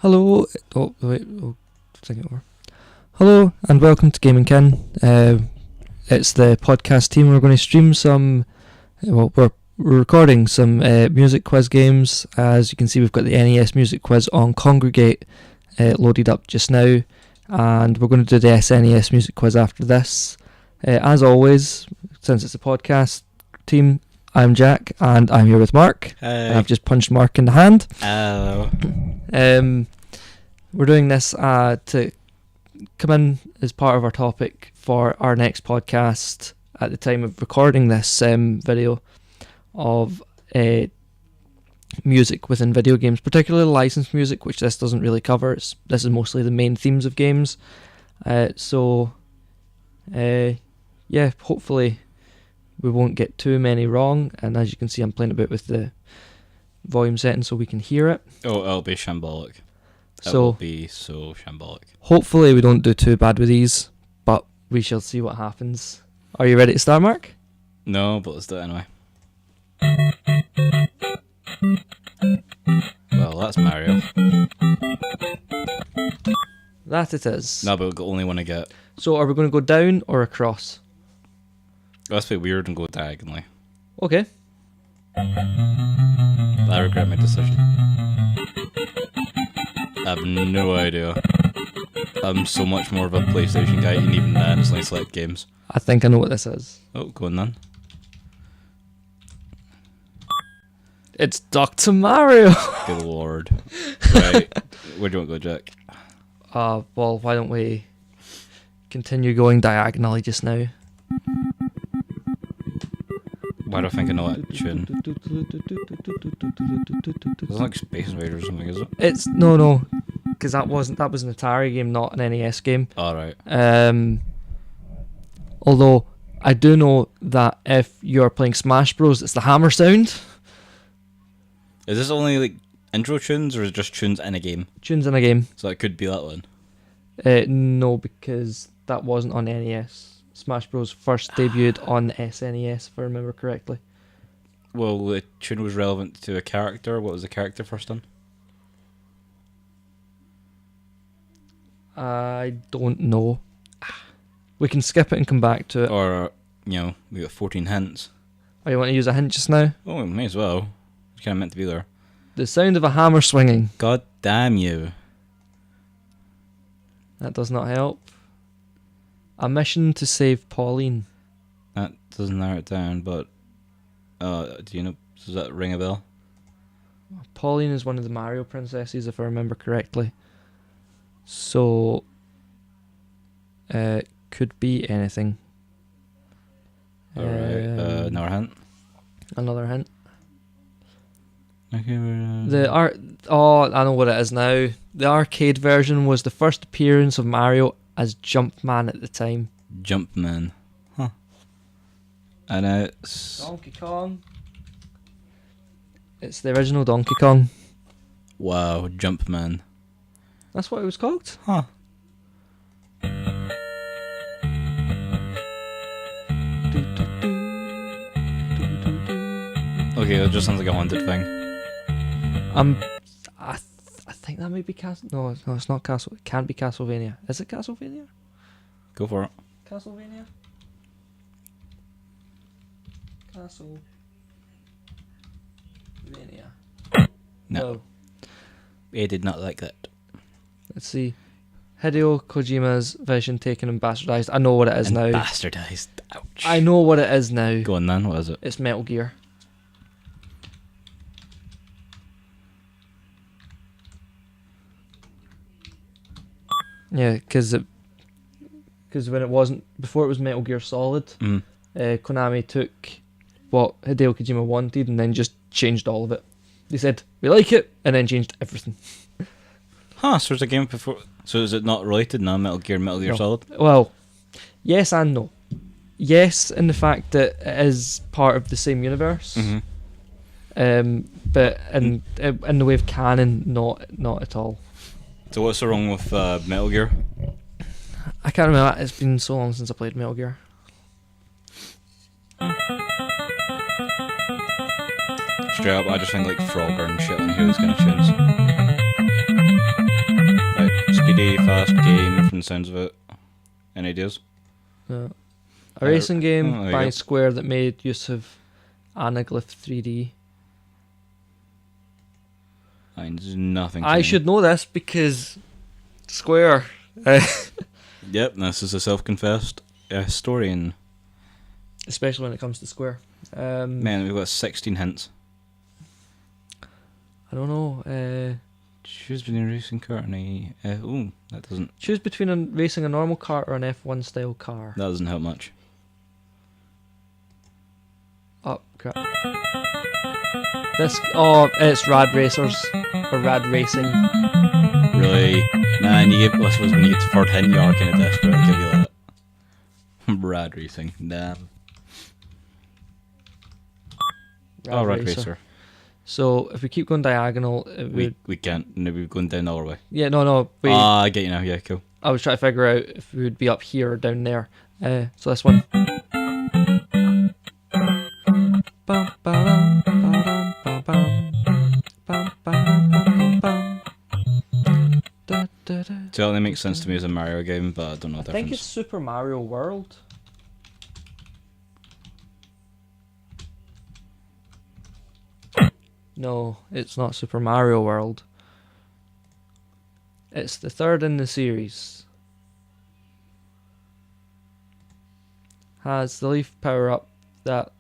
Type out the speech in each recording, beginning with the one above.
Hello. Oh wait. Oh, take it over. Hello and welcome to Gaming Kin. It's the podcast team. We're going to stream some. We're recording some music quiz games. As you can see, we've got the NES music quiz on Congregate loaded up just now, and we're going to do the SNES music quiz after this. As always, since it's a podcast team, I'm Jack and I'm here with Marc. And I've just punched Marc in the hand. Hello. We're doing this to come in as part of our topic for our next podcast at the time of recording this video of music within video games, particularly licensed music, which this doesn't really cover. This is mostly the main themes of games. Yeah, hopefully we won't get too many wrong, and as you can see I'm playing a bit with the volume setting so we can hear it. Oh, it'll be shambolic. It So will be so shambolic. hopefully we don't do too bad with these, but we shall see what happens. Are you ready to start, Marc? No, but let's do it anyway. Well, that's Mario. That it is. No, but we've got only one to get. So are we going to go down or across? That's a bit weird and go diagonally. Okay. I regret my decision. I have no idea. I'm so much more of a PlayStation guy, and even then it's only select games. I think I know what this is. Oh, go on then. It's Dr. Mario! Good lord. Right, where do you want to go, Jack? Well, why don't we continue going diagonally just now? Why do I think I know that tune? It's like Space Invaders or something, is it? It's no, because that was an Atari game, not an NES game. Alright. Although I do know that if you're playing Smash Bros, it's the hammer sound. Is this only like intro tunes or is it just tunes in a game? Tunes in a game. So it could be that one. No, because that wasn't on NES. Smash Bros first debuted on the SNES, if I remember correctly. Well, the tune was relevant to a character. What was the character first on? I don't know. We can skip it and come back to it. Or, you know, we got 14 hints. Oh, you want to use a hint just now? Oh, we may as well. It's kind of meant to be there. The sound of a hammer swinging. God damn you. That does not help. A mission to save Pauline. That doesn't narrow it down, but... do you know... Does that ring a bell? Pauline is one of the Mario princesses, if I remember correctly. So... could be anything. Alright, another hint. Another hint. Okay, Oh, I know what it is now. The arcade version was the first appearance of Mario as Jumpman at the time. Jumpman. Huh. And it's... Donkey Kong. It's the original Donkey Kong. Wow, Jumpman. That's what it was called? Huh. Okay, that just sounds like a haunted thing. I think that might be Castle. No, it's not Castle. It can't be Castlevania. Is it Castlevania? Go for it. Castlevania. Castlevania. No. I did not like that. Let's see. Hideo Kojima's vision taken and bastardized. I know what it is now. Bastardized. Ouch. I know what it is now. Go on then, what is it? It's Metal Gear. Yeah, because when it wasn't, before it was Metal Gear Solid, Konami took what Hideo Kojima wanted and then just changed all of it. They said, we like it, and then changed everything. Huh, so there's a game before... So is it not related now, Metal Gear No. Solid? Well, yes and no. Yes, in the fact that it is part of the same universe. Mm-hmm. But in the way of canon, not at all. So what's so wrong with Metal Gear? I can't remember. It's been so long since I played Metal Gear. Straight up, I just think like Frogger and shit on here is gonna choose. the sounds of it. Any ideas? A racing game there you by go. Square that made use of Anaglyph 3D. There's nothing. I should know this because Square. Yep, this is a self-confessed historian. Especially when it comes to Square. Man, we've got 16 hints. I don't know. Choose between a racing car and a... that doesn't... Choose between racing a normal car or an F1 style car. That doesn't help much. Oh, crap. It's Rad Racers. Or Rad Racing. Really? Nah, and I suppose when you get to third hint, you are kind of desperate. I'll give you that. Rad Racing. Damn. Rad Racer. So, if we keep going diagonal... We can't. No, we're going down the other way. Yeah, no, wait. I get you now. Yeah, cool. I was trying to figure out if we would be up here or down there. So this one. It only makes sense to me as a Mario game, but I don't know the I think difference. it's Super Mario World. No, it's not Super Mario World. It's the third in the series. Has the leaf power up that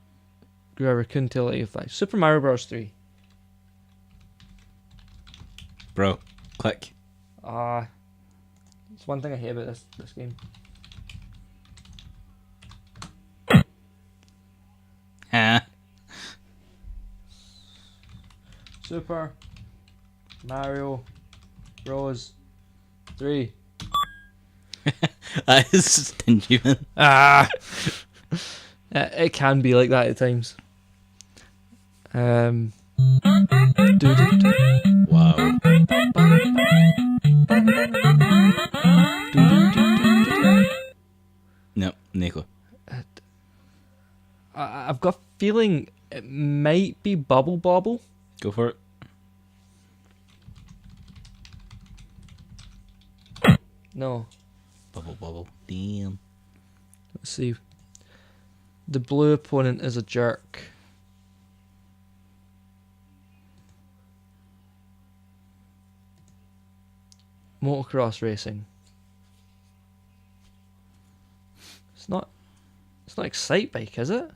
grew a raccoon tail at 85. Super Mario Bros. 3. Bro, click. It's one thing I hate about this game. Huh? Super Mario Bros. 3. That is stingy, man. It can be like that at times. Wow. No, Nico. I've got a feeling it might be Bubble Bobble. Go for it. No. Bubble. Damn. Let's see. The blue opponent is a jerk. Motocross racing. It's not Excite Bike, is it?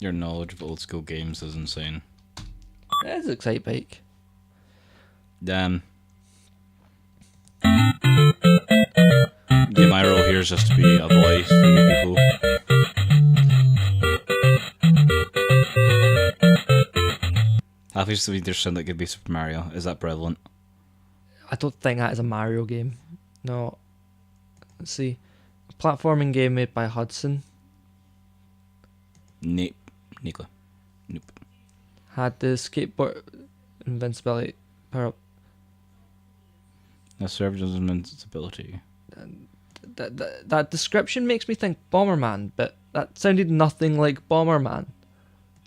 Your knowledge of old school games is insane. It is Excite Bike. Damn. Yeah, my role here is just to be a voice for you people. Obviously, there's something that could be Super Mario. Is that prevalent? I don't think that is a Mario game. No. Let's see. A platforming game made by Hudson. Nope. Nicola. Nope. Had the skateboard invincibility power up. That serves as invincibility. That description makes me think Bomberman, but that sounded nothing like Bomberman.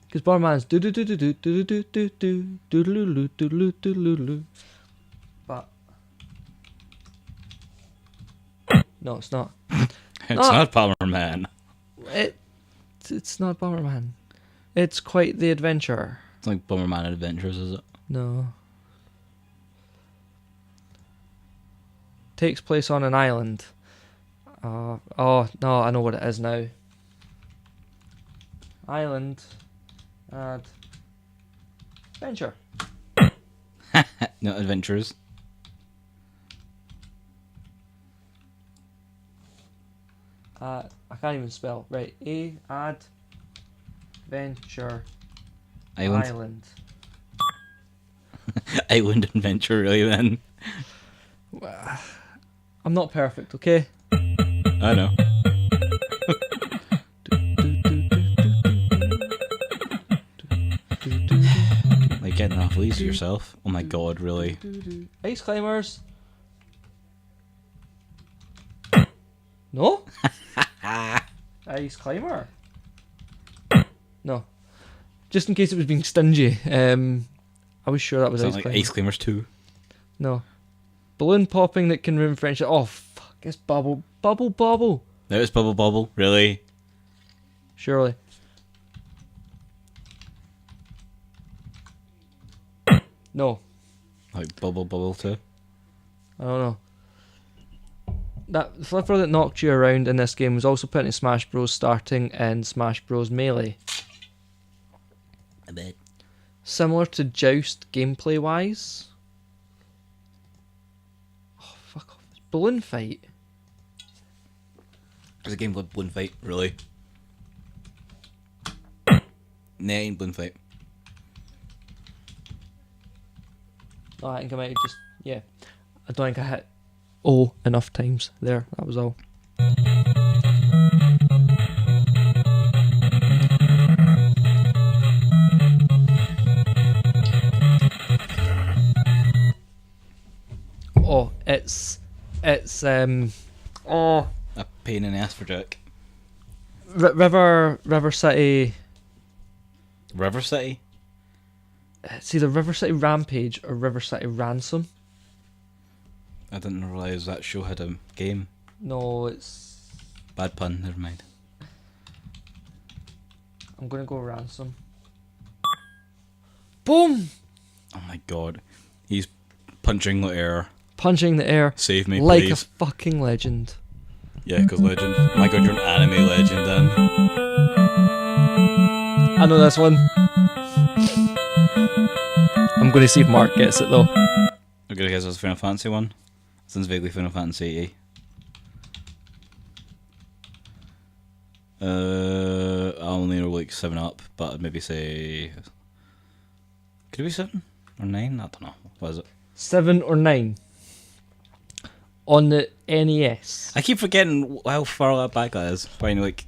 Because Bomberman's do do do do do do do do do do do do do do. But no, it's not. It's not Bomberman. It's not Bomberman. It's quite the adventure. It's like Bomberman Adventures, is it? No. Takes place on an island. Oh no, I know what it is now. Island. Adventure. No, Adventures. I can't even spell. Right. Adventure. Island. Island Adventure, really, then. I'm not perfect, okay? I know. Like getting off leads yourself. Oh my god, really? Ice climbers. No? Ice climber. No. Just in case it was being stingy. I was sure that was Sound Ice like Climber. Ice Climbers 2. No. Balloon popping that can ruin friendship. Oh, fuck. It's Bubble. Bubble. That was Bubble Bobble, really? Surely. No. Like Bubble Bubble too? I don't know. That flipper that knocked you around in this game was also put in Smash Bros. Starting in Smash Bros. Melee. I bet. Similar to Joust gameplay wise. Oh, fuck off. It's Balloon Fight. There's a game called Balloon Fight, really? Nah, ain't Balloon Fight. Oh, I think I might have just... Yeah. I don't think I hit O enough times there. That was all. Oh, it's oh, A pain in the ass for Jack. River City. River City? It's either River City Rampage or River City Ransom. I didn't realise that show had a game. No, it's... Bad pun, never mind. I'm gonna go Ransom. Boom! Oh my god. He's punching the air. Punching the air Save me, like please. a fucking legend. Yeah, because legend. Oh my god, you're an anime legend then. I know this one. I'm gonna see if Mark gets it though. I'm gonna guess it's a Final Fantasy one. Sounds vaguely Final Fantasy 80. I only know like 7 up, but I'd maybe say... Could it be 7 or 9? I don't know. What is it? 7 or 9 on the NES. I keep forgetting how far back that is. Probably like...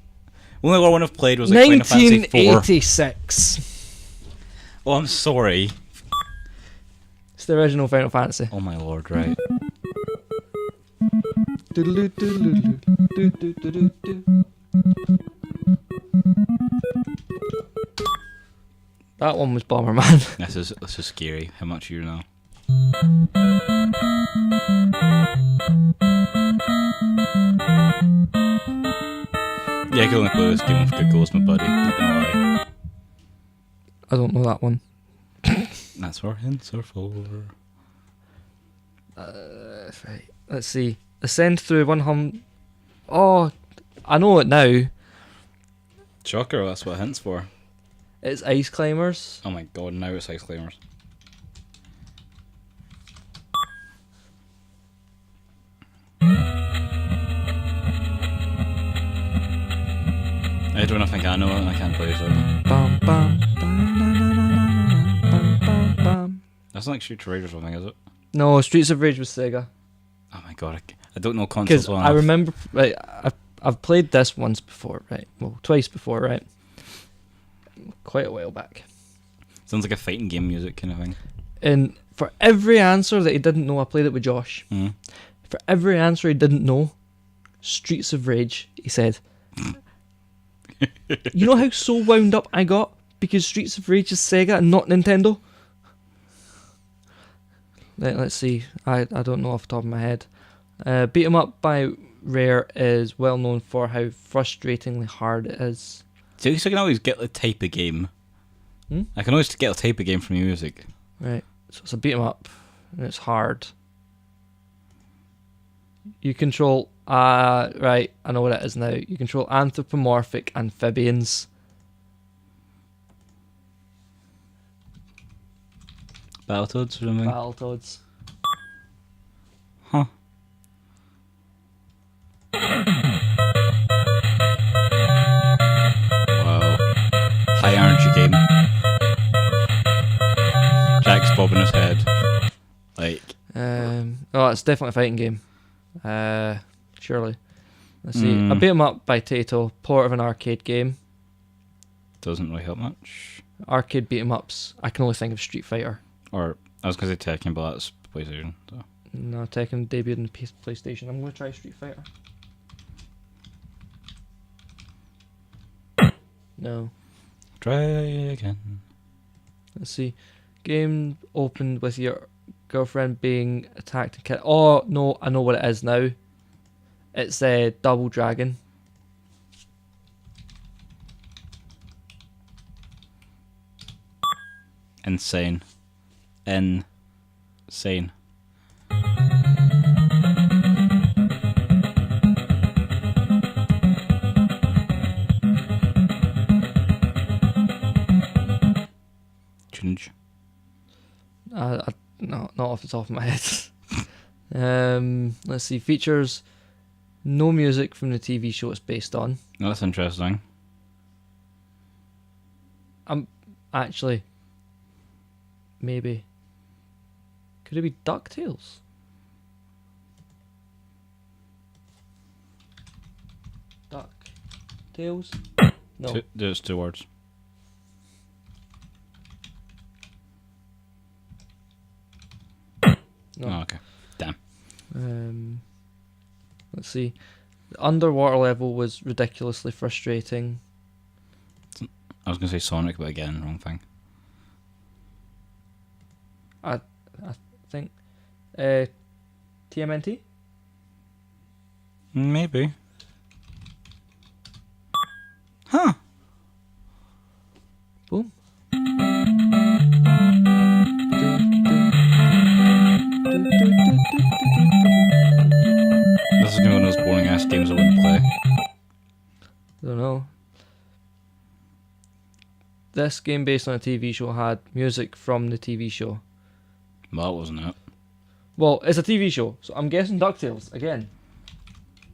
Only one I've played was like Final Fantasy 4. 1986. Oh, I'm sorry. It's the original Final Fantasy. Oh my lord, right. That one was Bomberman. This is scary. How much you know? Yeah, I can only play this game with good goals, my buddy. Not gonna lie. I don't know that one. That's what hints are for. Right. Let's see. Ascend through 100. Oh, I know it now. Shocker, that's what hints for. It's Ice Climbers. Oh my god, now it's Ice Climbers. I don't think I know it and I can't play it. So. Bum, bum, bum, bum, bum, bum. That's not like Street Rage or something, is it? No, Streets of Rage was Sega. Oh my god, I don't know consoles Because well I enough. remember, right, I've played this once before, right? Well, twice before, right? Quite a while back. Sounds like a fighting game music kind of thing. And for every answer that he didn't know, I played it with Josh. Mm. For every answer he didn't know, Streets of Rage, he said. You know how so wound up I got because Streets of Rage is Sega and not Nintendo? Let's see. I don't know off the top of my head. Beat 'em Up by Rare is well known for how frustratingly hard it is. So I can always get the type of game. I can always get a type of game from your music. Right. So it's a beat 'em up and it's hard. You control right, I know what it is now. You control anthropomorphic amphibians. Battletoads or something? Battletoads. Huh. Wow. High energy game. Jack's bobbing his head. Like. Oh, it's definitely a fighting game. Surely. Let's see. A beat 'em up by Taito, port of an arcade game. Doesn't really help much. Arcade beat 'em ups. I can only think of Street Fighter. Or, I was going to say Tekken, but that's PlayStation. So. No, Tekken debuted on the PlayStation. I'm going to try Street Fighter. No. Try again. Let's see. Game opened with your girlfriend being attacked and killed. Oh no, I know what it is now. It's a Double Dragon. Insane. Insane. Change. No, not off the top of my head. Let's see. Features no music from the TV show it's based on. Oh, that's interesting. Actually, maybe. Could it be DuckTales? DuckTales? No. There's 2 words. No. Oh, okay. Damn. Let's see. The underwater level was ridiculously frustrating. I was going to say Sonic, but again, wrong thing. I think TMNT? Maybe. Huh. Boom. This is going to be one of those boring ass games I wouldn't play. I don't know. This game based on a TV show had music from the TV show. Well, that wasn't it. Well, it's a TV show, so I'm guessing DuckTales again.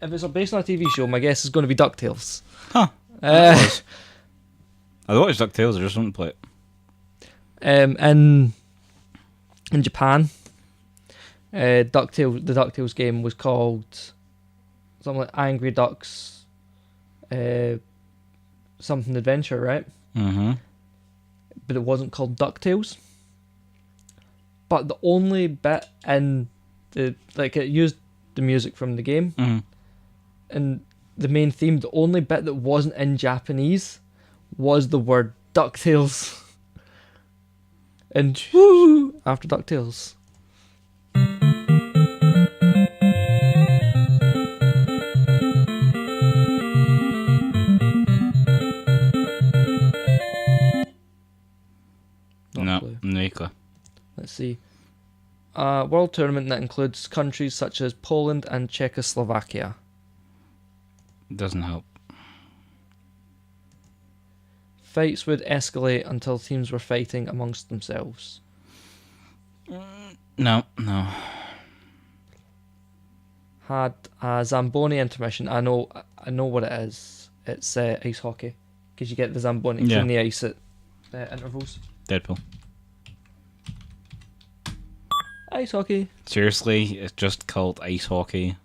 If it's based on a TV show, my guess is going to be DuckTales. Huh. I watched DuckTales, I just wouldn't play it. In Japan, the DuckTales game was called something like Angry Ducks, something adventure, right? Mm-hmm. But it wasn't called DuckTales. But the only bit in it used the music from the game, and the main theme. The only bit that wasn't in Japanese was the word DuckTales. And woo after DuckTales. No clue. Let's see. A world tournament that includes countries such as Poland and Czechoslovakia. Doesn't help. Fights would escalate until teams were fighting amongst themselves. No. Had a Zamboni intermission. I know what it is. It's ice hockey, because you get the Zamboni in the ice at intervals. Deadpool. Ice hockey. Seriously, it's just called ice hockey.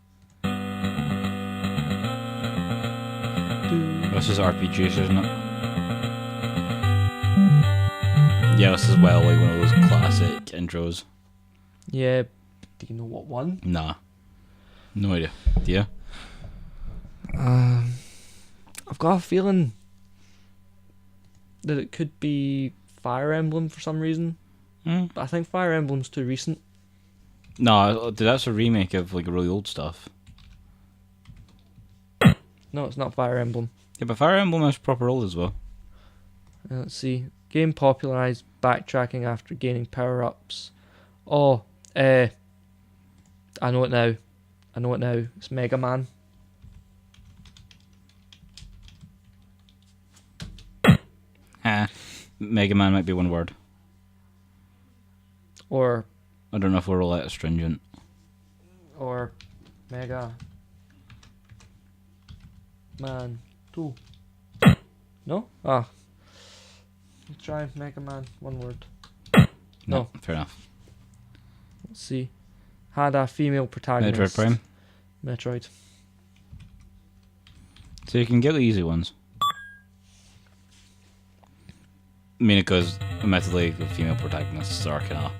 This is RPGs, isn't it? Yeah, this is well like one of those classic intros. Yeah, do you know what one? Nah. No idea. Do you? I've got a feeling that it could be Fire Emblem for some reason. But I think Fire Emblem's too recent. No, that's a remake of like really old stuff. No, it's not Fire Emblem. Yeah, but Fire Emblem is proper old as well. Let's see. Game popularized backtracking after gaining power-ups. Oh, I know it now. It's Mega Man. Mega Man might be one word. Or I don't know if we're all that stringent. Or Mega Man 2. No? Ah. Let's try Mega Man, one word. No. Fair enough. Let's see. Had a female protagonist. Metroid Prime. Metroid. So you can get the easy ones. I mean, because admittedly, the female protagonists are kind of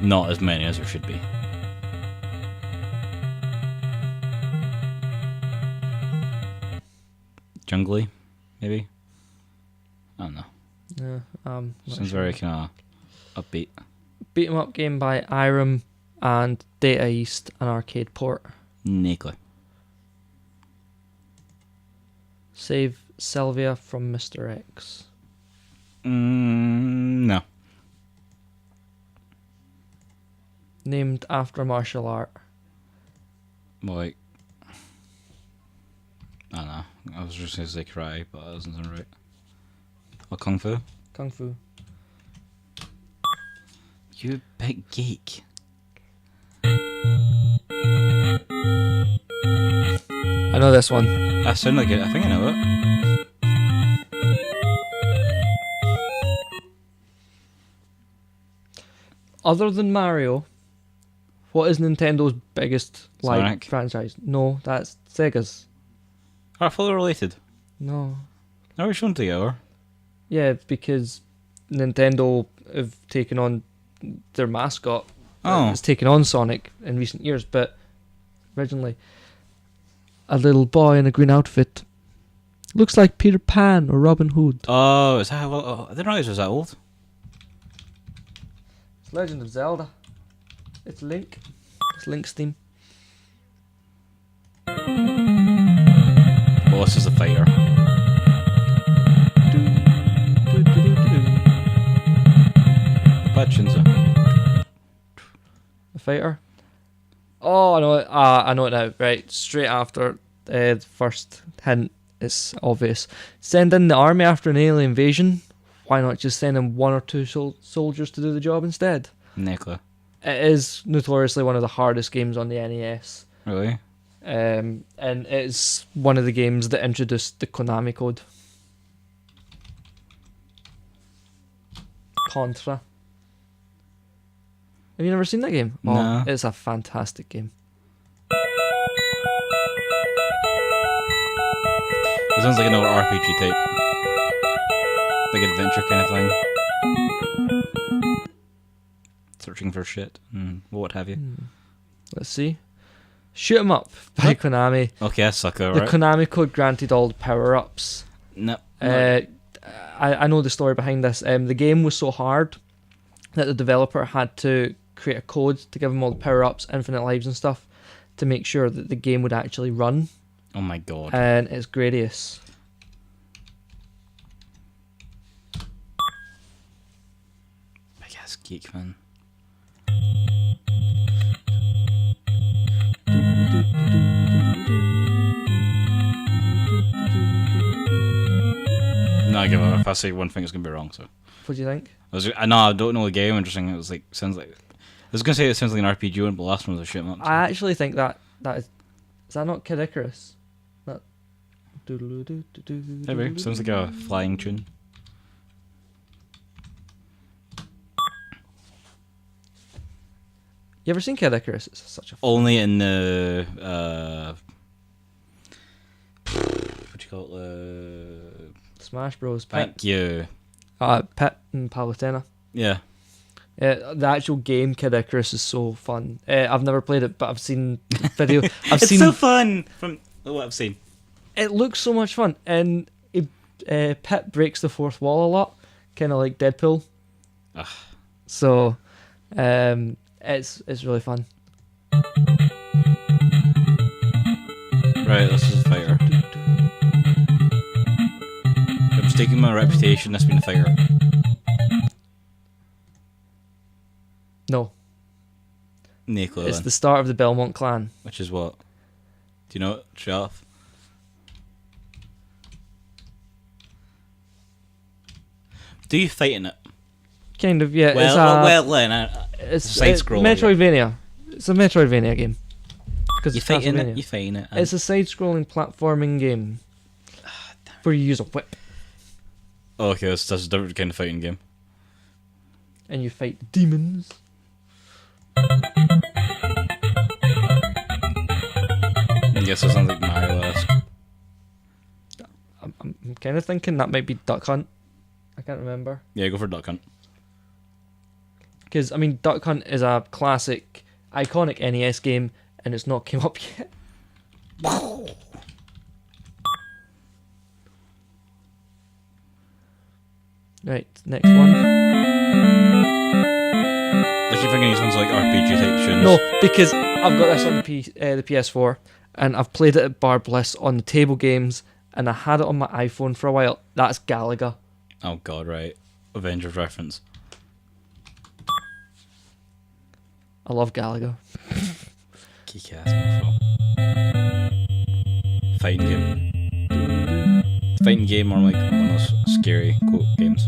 not as many as there should be. Jungly, maybe. I don't know. Yeah. Sounds very kind of upbeat. beat 'em up game by Irem and Data East, an arcade port. No clue. Save Sylvia from Mr. X. No. Named after martial art. Like, I don't know. I was just going to say karate, but that doesn't sound right. Or kung fu? Kung Fu. You big geek. I know this one. I sound like it. I think I know it. Other than Mario, what is Nintendo's biggest Sonic. franchise? No, that's Sega's. Are fully related? No. Are we shown together? Yeah, because Nintendo have taken on their mascot. Oh. It's taken on Sonic in recent years, but originally a little boy in a green outfit. Looks like Peter Pan or Robin Hood. Oh, is that? Well, oh, I didn't realize it was that old. It's Legend of Zelda. It's Link. It's Link's theme. Well, this is a fighter. Pachinza. A fighter. Oh, I know it. I know it now. Right, straight after the first hint, it's obvious. Send in the army after an alien invasion. Why not just send in one or two soldiers to do the job instead? No clue. It is notoriously one of the hardest games on the NES. Really? And it's one of the games that introduced the Konami code. Contra. Have you never seen that game? No. Oh, it's a fantastic game. It sounds like another RPG type. Like adventure kind of thing. Searching for shit and what have you. Let's see. Shoot 'em Up by Konami. Okay, I suck though, The right? Konami code granted all the power-ups. No. I know the story behind this. The game was so hard that the developer had to create a code to give them all the power-ups, infinite lives and stuff, to make sure that the game would actually run. Oh my god. And it's Gradius. Big ass geek, man. No, I give up. If I say one thing, it's gonna be wrong. So. What do you think? I know I don't know the game. I'm just saying it was like sounds like. I was gonna say it sounds like an RPG one, but the last one was a shit up. I actually think that is that not Kid Icarus? That. Maybe sounds like a flying tune. You ever seen Kid Icarus? It's such a Only in the what do you call it? Smash Bros. Thank you. Pit and Palutena. Yeah. The actual game Kid Icarus is so fun. I've never played it, but I've seen video. It's so fun from what I've seen. It looks so much fun, and Pit breaks the fourth wall a lot, kind of like Deadpool. Ugh. So, it's really fun. Right, this is a fighter. I'm just taking my reputation as being a fighter. No, No clue. it's Then. the start of the Belmont clan. Which is what? Do you know it? Show off. Do you fight in it? Kind of, yeah. Well, then it's side-scroller, Metroidvania. It's a Metroidvania game. Because you it's fight in Castlevania. it. You fight in it. It's a side-scrolling platforming game where you use a whip Oh, okay, that's a different kind of fighting game. and you fight demons. I guess it sounds like Mario-esque. I'm kind of thinking that might be Duck Hunt. I can't remember. Yeah, go for Duck Hunt. Because, I mean, Duck Hunt is a classic, iconic NES game, and it's not came up yet. Right, next one. This like RPG type tunes. No, because I've got this on the PS4, and I've played it at Bar Bliss on the table games, and I had it on my iPhone for a while. That's Galaga. Oh god, right. Avengers reference. I love Galaga. Geek ass mofo. Fighting game. Fighting game or like one of those scary quote games.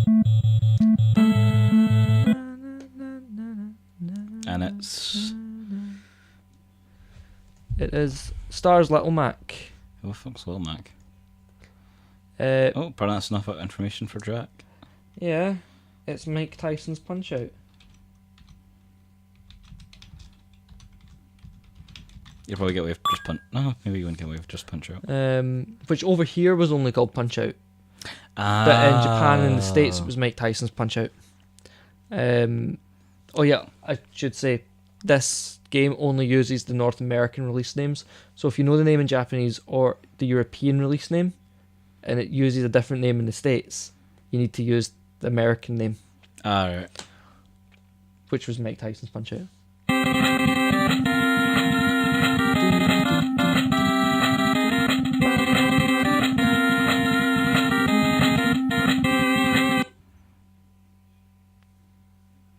And it is Stars Little Mac. Who the fuck's Little Mac? Uh, Oh, apparently that's enough information for Jack. Yeah, it's Mike Tyson's Punch Out. You'll probably get away with just punch. No, maybe you wouldn't get away with just Punch Out. Which over here was only called Punch Out. Ah. But in Japan and the States it was Mike Tyson's Punch Out. Oh yeah, I should say this game only uses the North American release names. So if you know the name in Japanese or the European release name, and it uses a different name in the States, you need to use the American name. Alright. Which was Mike Tyson's Punch Out.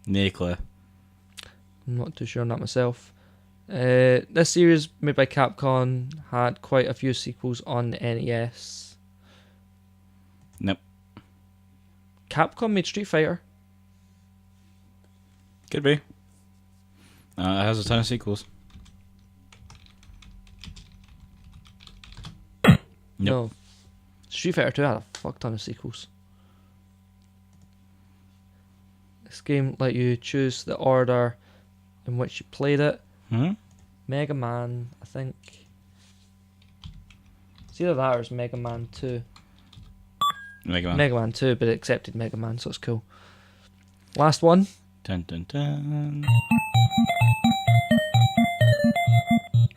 Nakely. I'm not too sure on that myself. This series, made by Capcom, had quite a few sequels on the NES. Nope. Capcom made Street Fighter. Could be. It has a ton of sequels. Nope. No. Street Fighter 2 had a fuck ton of sequels. This game let you choose the order in which you played it. Mega Man, I think. It's either that or it's Mega Man 2. Mega Man 2, but it accepted Mega Man, so it's cool. Last one. Dun dun dun.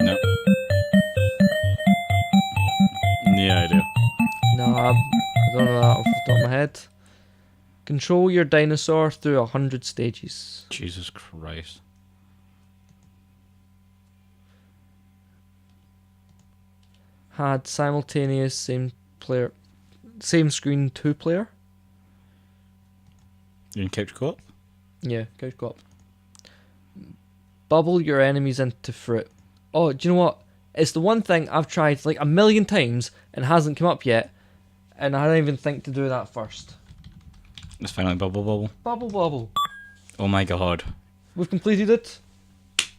Nope. Yeah, I do. No, I don't know that off the top of my head. Control your dinosaur through 100 stages. Jesus Christ. Had simultaneous same screen 2-player. You're in couch co-op? Yeah, couch co-op. Bubble your enemies into fruit. Oh, do you know what? It's the one thing I've tried like a million times and hasn't come up yet, and I didn't even think to do that first. It's finally Bubble. Bubble. Oh my god. We've completed it.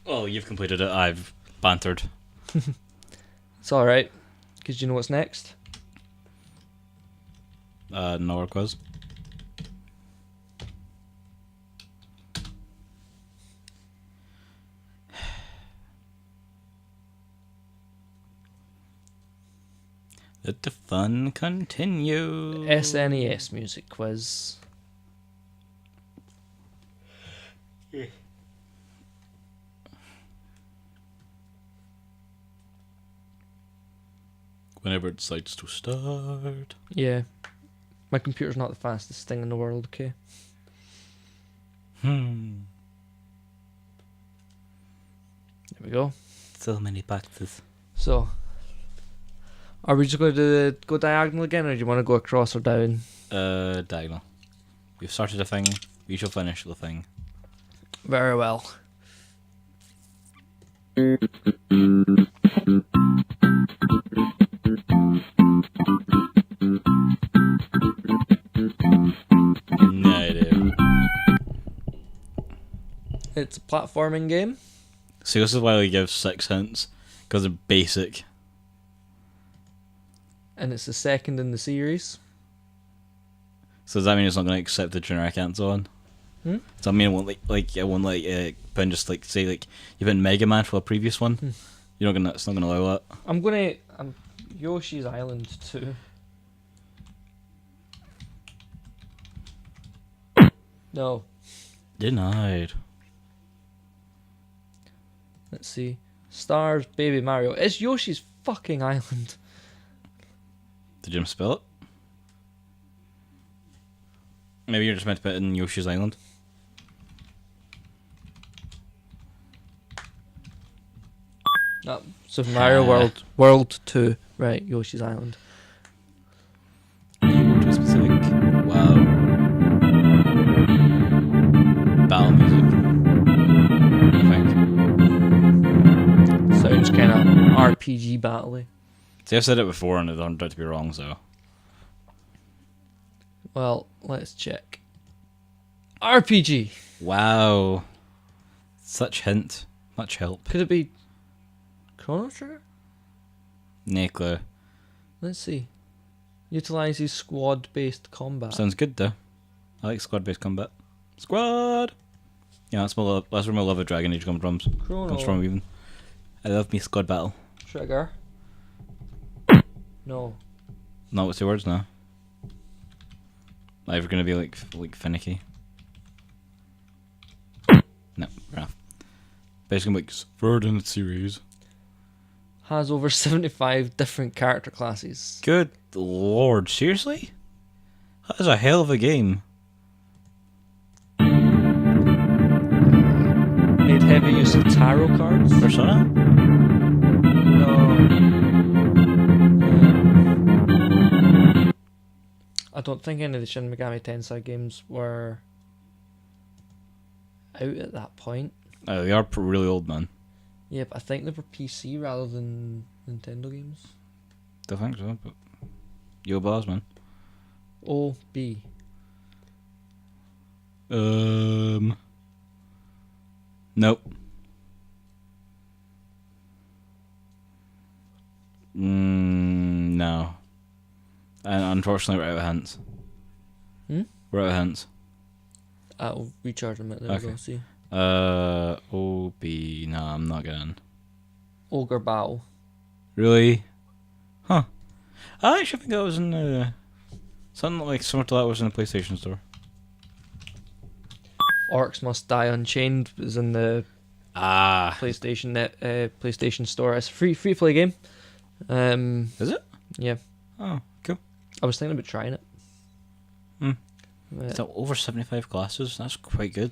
Oh, you've completed it. I've bantered. It's alright, because you know what's next? No quiz. Let the fun continue. SNES music quiz. Whenever it decides to start. Yeah. My computer's not the fastest thing in the world, okay? There we go. So many boxes. So, are we just going to go diagonal again, or do you want to go across or down? Diagonal. We've started a thing. We shall finish the thing. Very well. No. It's a platforming game. So this is why we give 6 hints, because they're basic. And it's the second in the series. So does that mean it's not going to accept the generic answer on? Does that mean it won't but just like say like you've been Mega Man for a previous one? You're not gonna. It's not gonna allow that. I'm gonna. Yoshi's Island 2. No. Denied. Let's see. Stars Baby Mario. It's Yoshi's fucking Island. Did you spell it? Maybe you're just meant to put it in Yoshi's Island. Super Mario World 2. Right, Yoshi's Island. More too specific. Wow. Battle music. I think. Sounds kind of RPG battle-y. See, I've said it before and it turned out to be wrong, so. Well, let's check. RPG. Wow. Such hint. Much help. Could it be Chrono Trigger? No clue. Let's see. Utilizes squad-based combat. Sounds good though. I like squad-based combat. Squad! Yeah, that's where my love of Dragon Age comes from even. I love me squad battle. Trigger. No. Not with 2 words now. Either gonna be like finicky. No, fair enough. Basically like third in the series. Has over 75 different character classes. Good lord, seriously? That is a hell of a game. Made heavy use of tarot cards. Persona? No. I don't think any of the Shin Megami Tensei games were out at that point. Oh, they are really old, man. Yeah, but I think they were PC rather than Nintendo games. Don't think so, but yo boss, man. OB. Nope. No. And unfortunately, we're out of hints. We're out of hints. I'll recharge them at there. Okay. We go, see. OB. No, I'm not getting. Ogre Battle. Really? Huh. I actually think that was in something like similar to that was in the PlayStation Store. Orcs Must Die Unchained was in the PlayStation Store. It's a free play game. Is it? Yeah. Oh, cool. I was thinking about trying it. It's over 75 classes. That's quite good.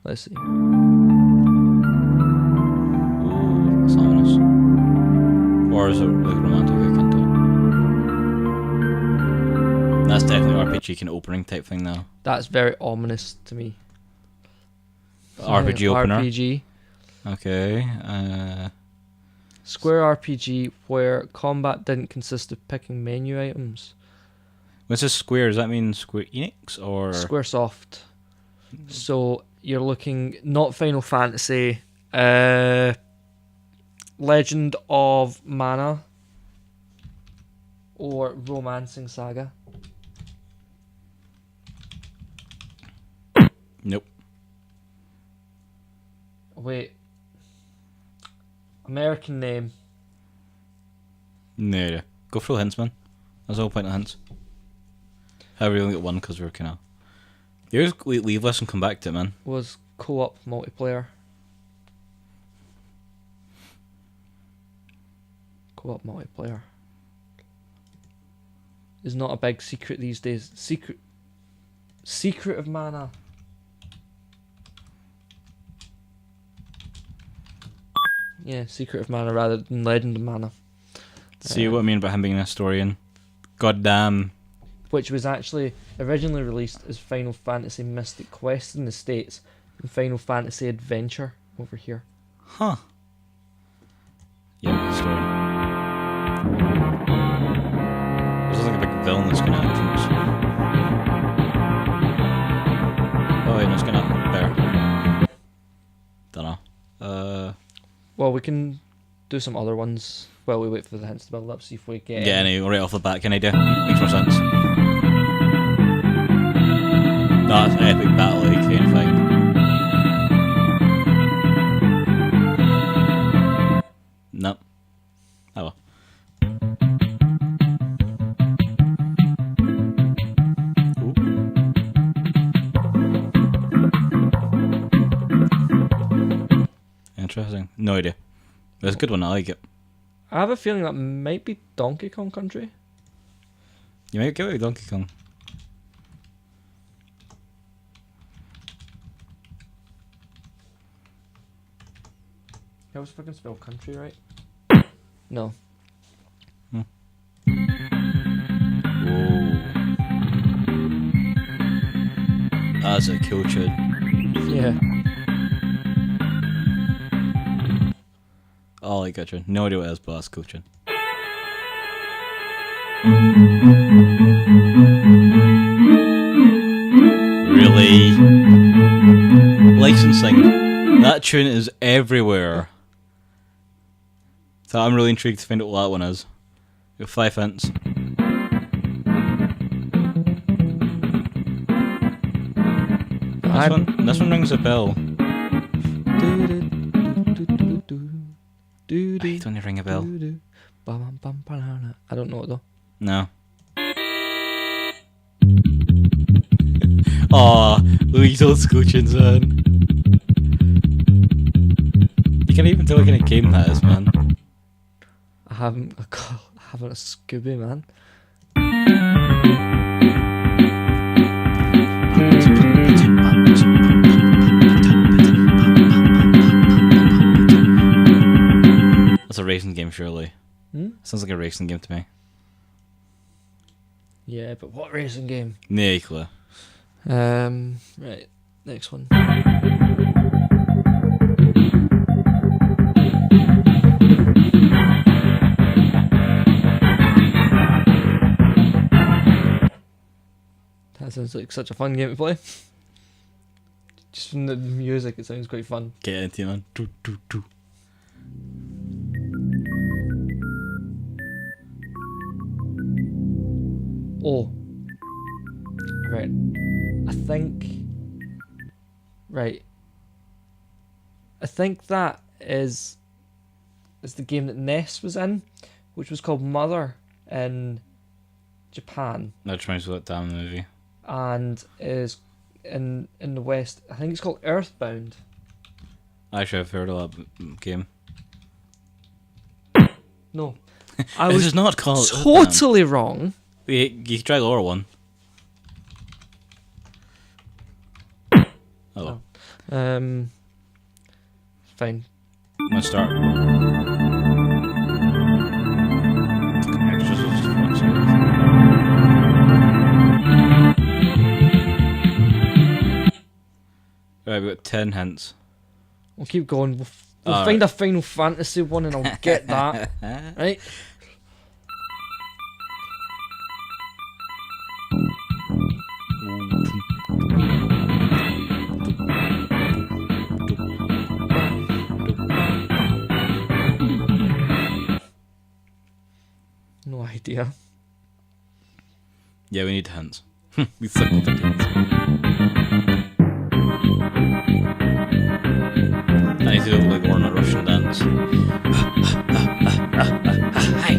Let's see. Ooh, that's ominous. Or is it like romantic? I can't tell. That's definitely RPG kind of opening type thing now. That's very ominous to me. RPG opener. RPG. Okay. Square RPG where combat didn't consist of picking menu items. When it says Square, does that mean Square Enix or Squaresoft. So you're looking not Final Fantasy, Legend of Mana, or Romancing Saga. Nope. Wait. American name. No idea. Go for the hints, man. That's the whole point of hints. However, we only get one because we're kind of. You just leave this and come back to it, man. Was co-op multiplayer. Co-op multiplayer is not a big secret these days. Secret of Mana. Yeah, Secret of Mana rather than Legend of Mana. See what I mean about him being a historian? God damn. Which was actually originally released as Final Fantasy Mystic Quest in the States and Final Fantasy Adventure over here. Huh. Yeah, historian. This is like a big villainous kind of entrance. Oh, wait, no, it's kind of there. Dunno. Well, we can do some other ones while we wait for the hints to build up, see if we get any right off the bat kind of idea. Makes more sense. No, that's an epic battle like kind of thing. Nope. Oh well. Ooh. Interesting. No idea. That's a good one, I like it. I have a feeling that might be Donkey Kong Country. You might give it Donkey Kong. I was fucking spell country right. No. Whoa. That's a cool tune. Yeah. Oh, I gotcha. No idea what it is, but that's a cool tune. Really? Licensing. That tune is everywhere. So I'm really intrigued to find out what that one is. Got 5 hints. This one rings a bell. Wait, don't you ring a bell? I don't know it though. No. Aw, Louise old school tunes, man. You can't even tell what kind of game that is, man. I haven't a Scooby, man. That's a racing game, surely. Hmm? Sounds like a racing game to me. Yeah, but what racing game? No clue. Right, next one. That sounds like such a fun game to play. Just from the music, it sounds quite fun. Get into it, man. Do, do, do. Oh. Right. I think... Right. I think that is the game that NES was in, which was called Mother in Japan, That reminds me of that damn movie. and is in the West. I think it's called Earthbound. Actually, I've heard of that game. No. I This was is not called totally wrong. You can try the lower one. Oh. Fine. Let's start. Extras is fuck's sake. Right, we've got 10 hints. We'll keep going. We'll Alright. find a Final Fantasy one and I'll get that. Right? No idea. Yeah, we need hints. We suck with the hints. I need to do like more Russian dance. Hi.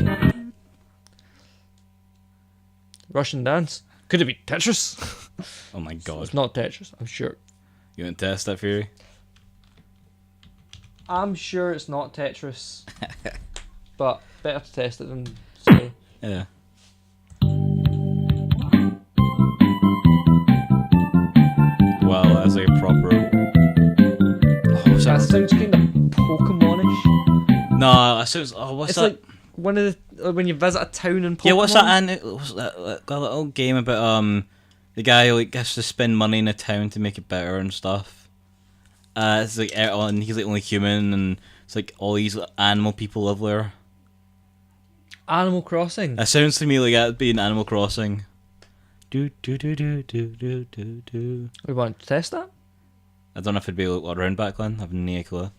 Russian dance? Could it be Tetris? Oh my god. It's not Tetris, I'm sure. You want to test that theory? I'm sure it's not Tetris. But better to test it than say. Yeah. Wow, that's like a proper. Oh, That sounds kind of Pokemonish. No, that sounds. Oh, what's It's that? like one of the when you visit a town in Pokemon. Yeah, what's that? What's that little game about the guy who like has to spend money in a town to make it better and stuff. It's like and he's like only human, and it's like all these animal people live there. Animal Crossing. It sounds to me like that'd be an Animal Crossing. Do do do do do do do do. We want to test that? I don't know if it'd be like, around back then. I've no clue.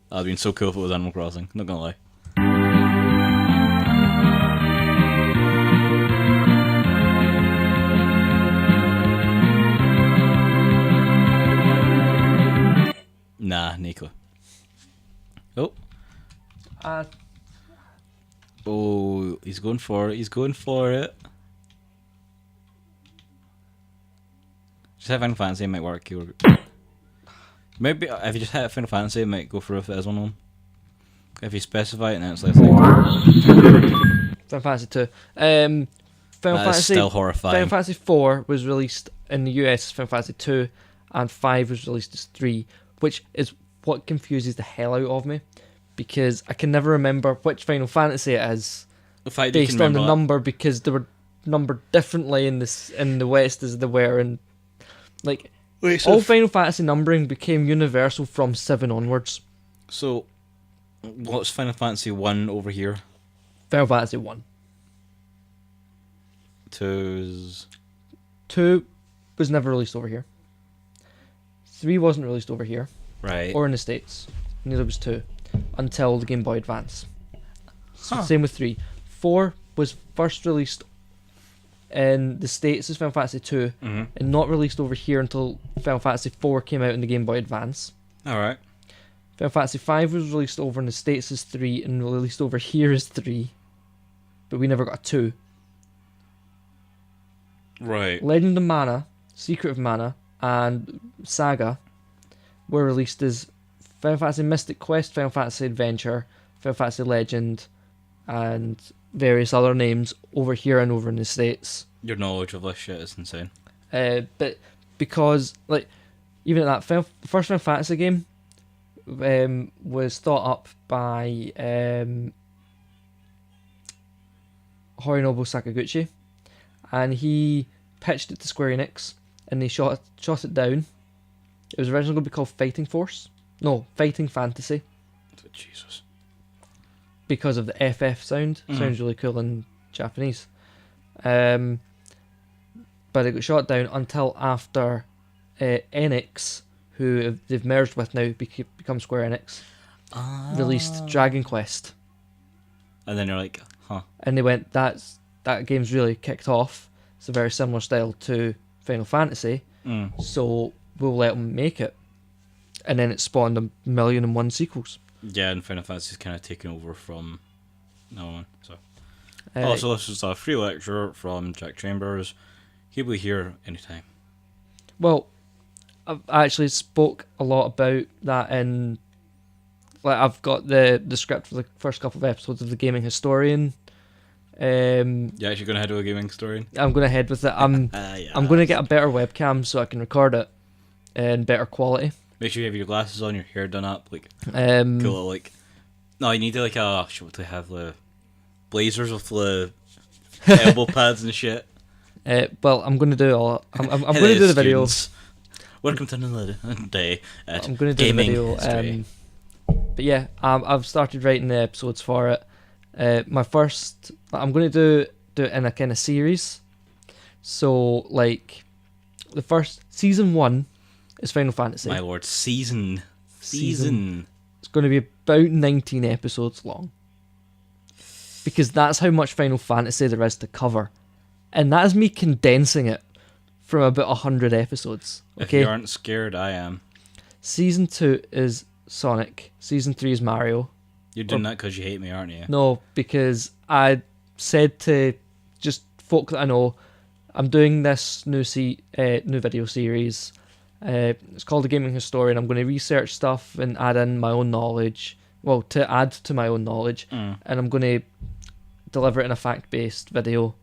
That'd been so cool if it was Animal Crossing. Not gonna lie. Nah, Nico. Oh. Oh, he's going for it. He's going for it. Just have Final Fantasy, it might work. Maybe if you just hit Final Fantasy, it might go for if it is one of them. If you specify it, then it's less likely. Final Fantasy 2. Final That is Fantasy. still horrifying. Final Fantasy 4 was released in the US as Final Fantasy 2, and 5 was released as 3, which is what confuses the hell out of me, because I can never remember which Final Fantasy it is The fact that you based can on the remember that- number, because they were numbered differently in the West as they were in, like, Wait, so all Final Fantasy numbering became universal from 7 onwards. So, what's Final Fantasy 1 over here? Final Fantasy 1. 2's... 2 was never released over here. 3 wasn't released over here, Right. or in the States. Neither was 2, until the Game Boy Advance. So Huh. same with 3. 4 was first released in the States as Final Fantasy 2, Mm-hmm. and not released over here until Final Fantasy 4 came out in the Game Boy Advance. Alright. Final Fantasy 5 was released over in the States as 3, and released over here as 3. But we never got a 2. Right. Legend of Mana, Secret of Mana, and Saga were released as Final Fantasy Mystic Quest, Final Fantasy Adventure, Final Fantasy Legend, and various other names over here and over in the States. Your knowledge of this shit is insane. But because, like, even at that, the first Final Fantasy game was thought up by Horinobu Sakaguchi, and he pitched it to Square Enix, and they shot it down. It was originally going to be called Fighting Force. No, Fighting Fantasy, Jesus. because of the FF sound. Mhm. Sounds really cool in Japanese. But it got shot down until after Enix, who they've merged with now, become Square Enix, released Dragon Quest. And then you're like, huh. And they went, that game's really kicked off. It's a very similar style to Final Fantasy, Mm. so we'll let them make it. And then it spawned 1,000,001 sequels. Yeah, and Final Fantasy's kind of taken over from no one. So. Uh, Also, this is a free lecture from Jack Chambers. He'll be here anytime. Well, I've actually spoke a lot about that in... Like, I've got the script for the first couple of episodes of The Gaming Historian. You actually going to head to a gaming story? I'm going to head with it. Yeah. I'm going to get a better webcam so I can record it in better quality. Make sure you have your glasses on, your hair done up, like Um, cool. Like, no, you need to like what do they have, the blazers with the elbow pads and shit. Well, I'm going to do all... I'm going Hello, to do the video. students. Welcome to another day at I'm going to do the Gaming video. History. But yeah, I've started writing the episodes for it. My first... I'm going to do it in a kind of series. So, like, the first... Season 1 is Final Fantasy. My lord, season. It's going to be about 19 episodes long. Because that's how much Final Fantasy there is to cover. And that is me condensing it from about 100 episodes. If Okay? you aren't scared, I am. Season 2 is Sonic. Season 3 is Mario. You're doing that because you hate me, aren't you? No, because said to just folk that I know, I'm doing this new video series. It's called The Gaming Historian. I'm going to research stuff and add in my own knowledge. Well, to add to my own knowledge. Mm. And I'm going to deliver it in a fact-based video.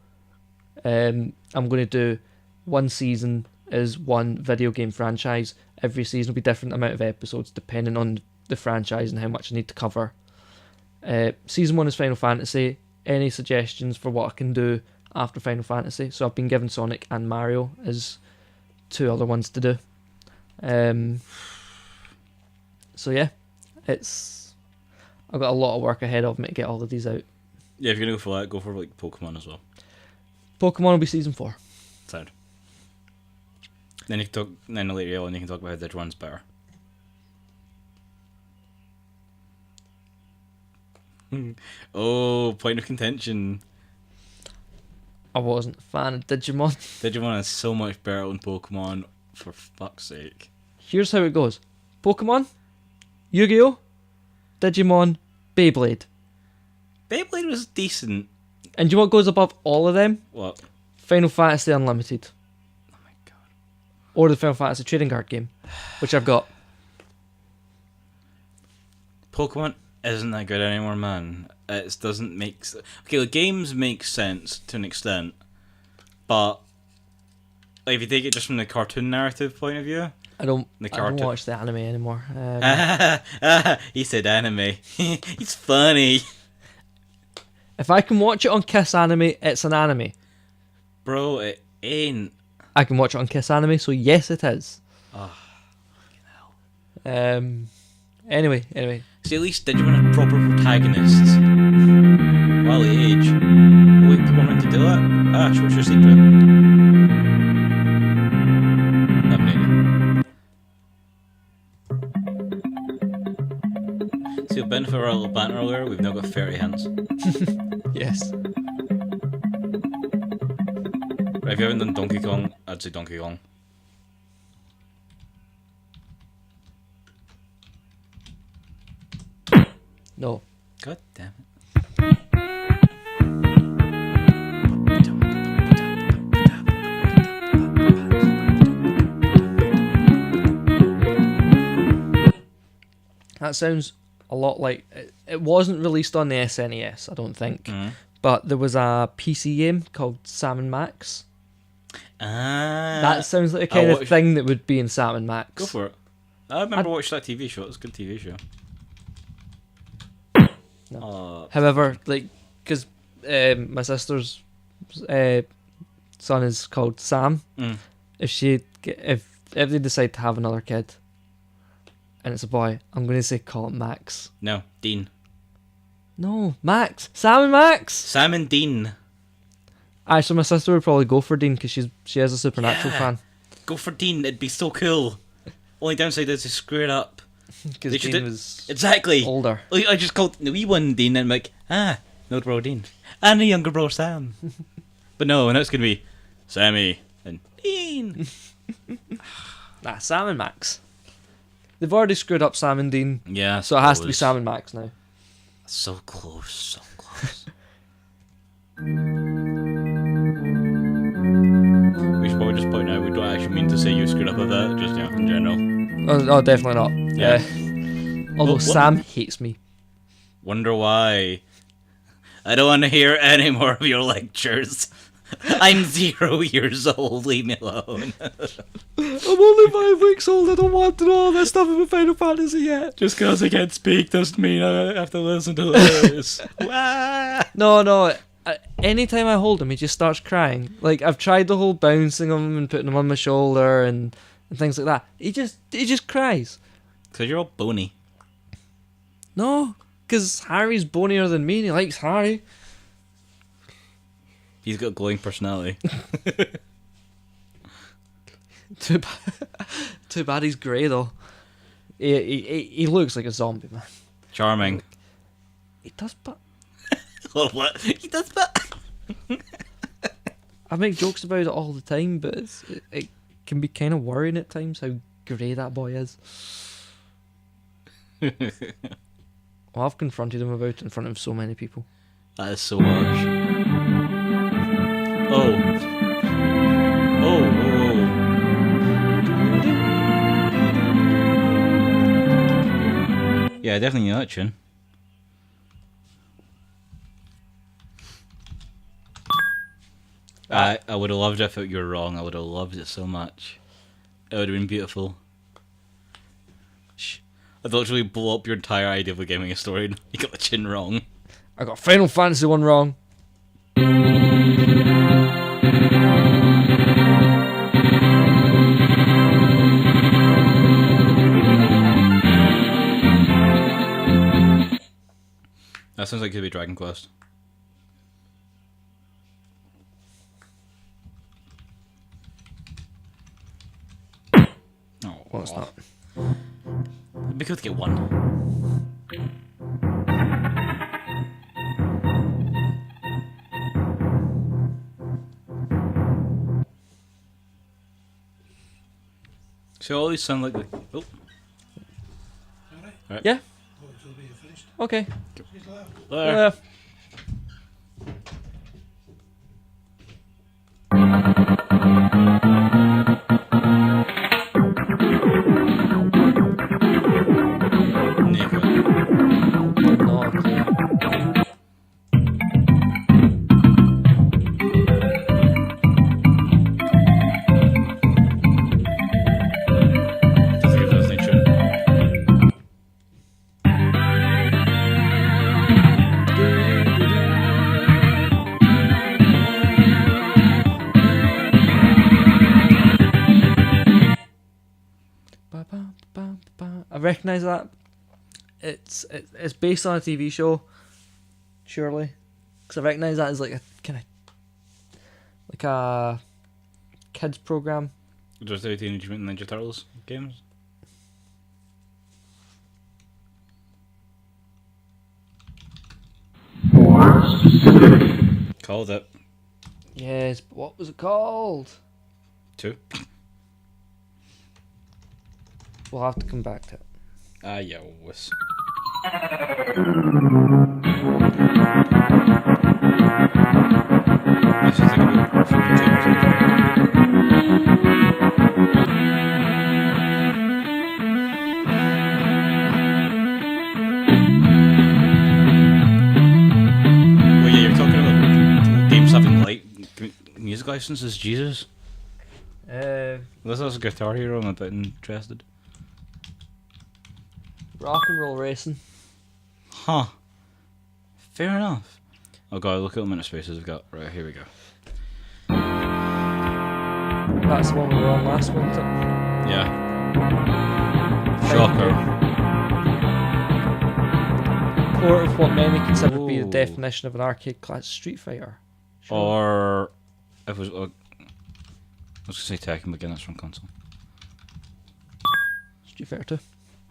I'm going to do one season is one video game franchise. Every season will be different amount of episodes depending on the franchise and how much I need to cover. Season 1 is Final Fantasy. Any suggestions for what I can do after Final Fantasy? So I've been given Sonic and Mario as 2 other ones to do. So yeah, I've got a lot of work ahead of me to get all of these out. Yeah, if you're gonna go for that, go for like Pokemon as well. Pokemon will be season 4. Sound. Then you can talk. Then later on, you can talk about how which one's better. Oh, point of contention. I wasn't a fan of Digimon. Digimon is so much better than Pokemon, for fuck's sake. Here's how it goes. Pokemon, Yu-Gi-Oh, Digimon, Beyblade. Beyblade was decent. And do you know what goes above all of them? What? Final Fantasy Unlimited. Oh my god. Or the Final Fantasy trading card game, which I've got. Pokemon isn't that good anymore, man. It doesn't make... Okay, the games make sense to an extent, But like, if you take it just from the cartoon narrative point of view, I don't The cartoon. watch the anime anymore. he said anime. It's funny, If I can watch it on Kiss Anime, it's an anime. bro. It ain't. I can watch it on Kiss Anime, so yes, it is. Oh, Anyway. see, at least Digimon are proper protagonists. While they age, wait, people want to do it. Ash, what's your secret? See, the benefit of our little banter earlier, we've now got 30 hands. Yes. Right, if you haven't done Donkey Kong, I'd say Donkey Kong. No. God damn it. That sounds a lot like... It wasn't released on the SNES, I don't think. Mm-hmm. But there was a PC game called Sam & Max. That sounds like a kind of thing that would be in Sam & Max. Go for it. I remember watching that TV show. It was a good TV show. No. However, like, because my sister's son is called Sam. Mm. If they decide to have another kid, and it's a boy, I'm going to say call it Max. No, Dean. No, Max. Sam and Max. Sam and Dean. Actually, my sister would probably go for Dean because she is a Supernatural fan. Go for Dean. It'd be so cool. Only downside is to screw it up. Because Dean was exactly older. Like, I just called the wee one Dean, and I'm like, no bro Dean, and the younger bro Sam. But no, and it's gonna be Sammy and Dean. Nah, Sam and Max. They've already screwed up Sam and Dean. Yeah, so it has to be Sam and Max now. So close, so close. We should probably just point out we don't actually mean to say you screwed up with that, just in general. Oh, definitely not. Yeah. Although Sam hates me. Wonder why. I don't want to hear any more of your lectures. I'm 0 years old, leave me alone. I'm only 5 weeks old, I don't want to know all this stuff about Final Fantasy yet. Just because I can't speak doesn't mean I have to listen to this. No. Anytime I hold him, he just starts crying. Like, I've tried the whole bouncing him and putting him on my shoulder and things like that. He just cries. Because you're all bony. No, because Harry's bonier than me and he likes Harry. He's got glowing personality. Too bad he's grey though. He looks like a zombie, man. Charming. He does, but... What? He does, but... I make jokes about it all the time, but it can be kind of worrying at times how grey that boy is. Well, I've confronted him about it in front of so many people. That is so harsh. Oh. Yeah, I definitely knew that tune. I would have loved it if you were wrong. I would have loved it so much. It would have been beautiful. Shh. I'd literally blow up your entire idea of a gaming historian. You got the tune wrong. I got Final Fantasy 1 wrong. That sounds like it could be Dragon Quest. Oh, Well, it's not. It'd be good to get one. So all these sound like the... Oh. Alright. Yeah. Okay. There. recognise that. It's based on a TV show, surely, because I recognise that as like a kind of like a kids program. Just the Teenage Mutant Ninja Turtles games. More specific. Called it. Yes, but what was it called? 2. We'll have to come back to it. Ah, yes. This is like from Well, yeah, you're talking about games having like music licenses. Jesus. This is a Guitar Hero. I'm a bit interested. Rock and roll racing. Huh. Fair enough. Oh god, look at the amount of spaces we've got. Right, here we go. That's the one we were on last, wasn't it? Yeah. Shocker. Port of what many consider to be the Ooh. definition of an arcade class Street Fighter. Sure. Or if it was, I was gonna say Tekken, but again, that's from console. Street Fighter 2.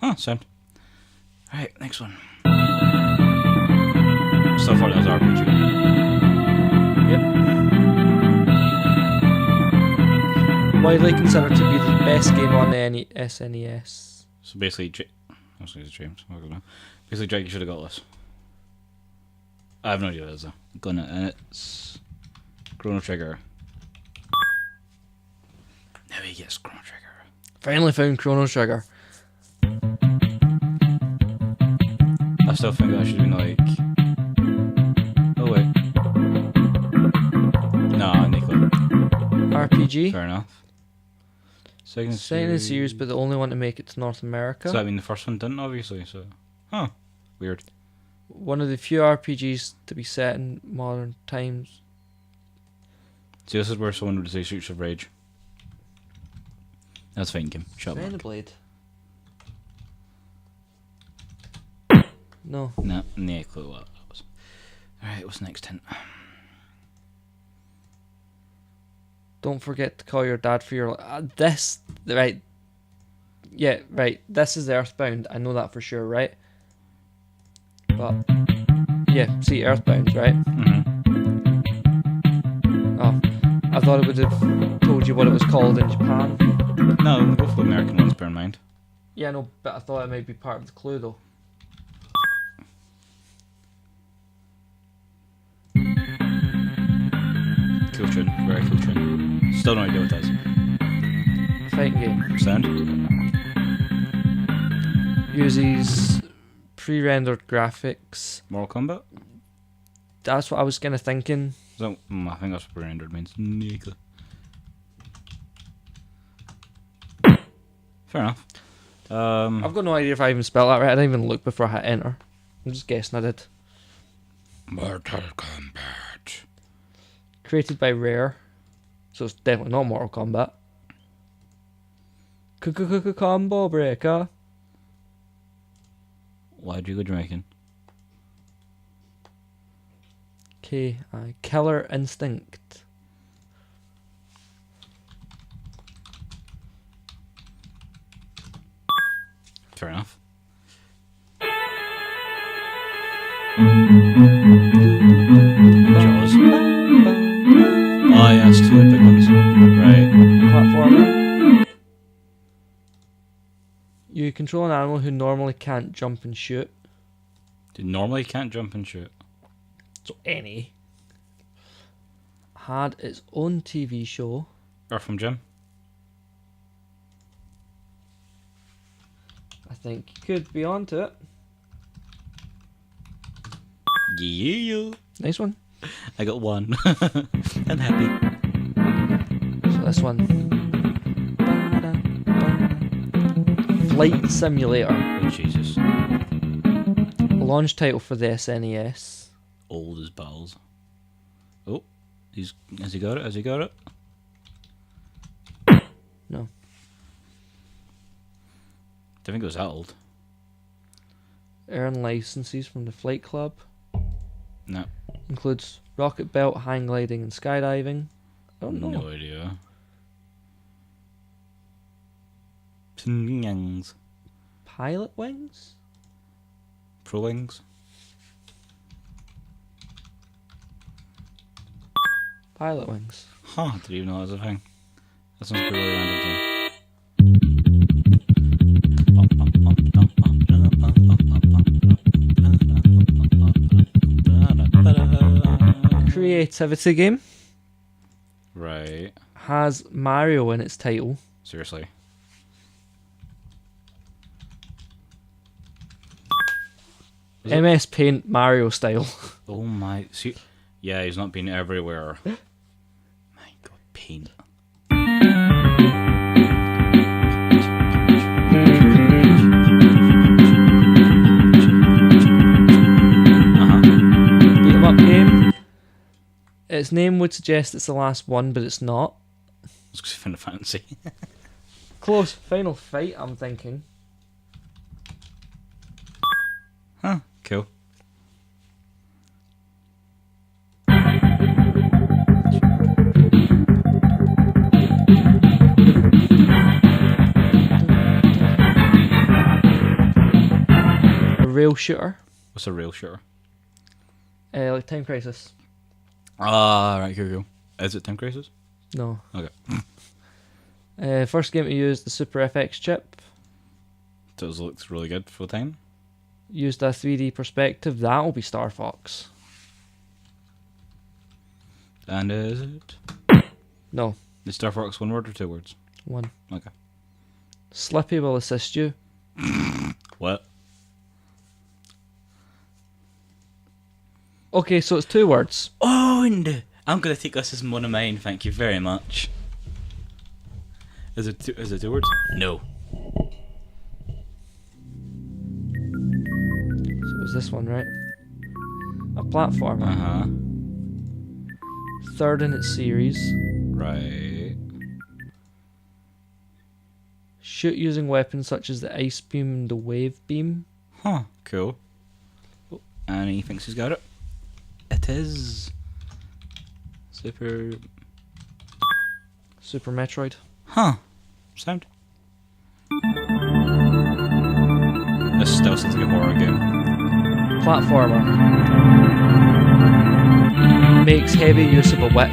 Huh, sound. Alright, next one. Still thought it was RPG. Yep. Widely considered to be the best game on the SNES. So basically, I was going to say James. I don't know. Basically, Jake, you should have got this. I have no idea what it is though. Gonna, and it's Chrono Trigger. Now he gets Chrono Trigger. Finally found Chrono Trigger. I still think that should have been like. Oh wait. Nah, Nico. RPG. Fair enough. Second Second in the series, but the only one to make it to North America. So I mean, the first one didn't, obviously. So, huh? Weird. One of the few RPGs to be set in modern times. See, this is where someone would say Streets of Rage. That's fine, Kim. Shut up. Xenoblade. No. Nah, no clue what that was. Alright, what's the next hint? Don't forget to call your dad for your... this... Right. Yeah, right. This is Earthbound. I know that for sure, right? But... Yeah, see, Earthbound, right? Mm-hmm. Oh. I thought it would have told you what it was called in Japan. No, go for the American ones, bear in mind. Yeah, no, but I thought it might be part of the clue, though. Cool tune, very cool tune. Still no idea what that is. Fighting game. Sound? Uses pre-rendered graphics. Mortal Kombat? That's what I was kind of thinking. Is that, I think that's what pre-rendered means. Nika. Fair enough. I've got no idea if I even spelled that right. I didn't even look before I hit enter. I'm just guessing I did. Mortal Kombat. Created by Rare. So it's definitely not Mortal Kombat. Combo Breaker. Why'd you go Jamaican? Killer Instinct. Fair enough. Jaws. Oh yes, two big ones. Right. Platformer. You control an animal who normally can't jump and shoot. Dude, normally can't jump and shoot. So any. Had its own TV show. Earthworm Jim. I think you could be onto it. Yeah. Nice one. I got one. I'm happy. So this one. Flight Simulator. Oh Jesus. Launch title for the SNES. Old as balls. Oh, has he got it? Has he got it? No. Don't think it was that old. Earn licenses from the Flight Club. No. Includes rocket belt, hang gliding, and skydiving. I don't know. No idea. Pyongyang's Pilot wings? Pro Wings. Pilot wings. Huh, didn't even know that was a thing. That sounds like a really random thing. Creativity game. Right. Has Mario in its title. Seriously. MS Paint Mario style. Oh my. See, yeah, he's not been everywhere. My God, paint. Beat 'em up game. Its name would suggest it's the last one, but it's not. Let's go Final Fantasy. Close. Final Fight, I'm thinking. Huh, cool. A rail shooter. What's a rail shooter? Like Time Crisis. Ah, right, cool. Is it Time Crisis? No. Okay. First game to use the Super FX chip. Does looks really good for the time. Used a 3D perspective. That'll be Star Fox. And is it? No. Is Star Fox one word or two words? One. Okay. Slippy will assist you. What? Okay, so it's 2 words. Oh, and I'm gonna take this as one of mine. Thank you very much. Is it two words? No. So it was this one, right? A platformer. Third in its series. Right. Shoot using weapons such as the ice beam and the wave beam. Huh. Cool. And he thinks he's got it. It is Super Metroid. Huh. Sound. This still sounds like a horror game. Platformer. Makes heavy use of a whip.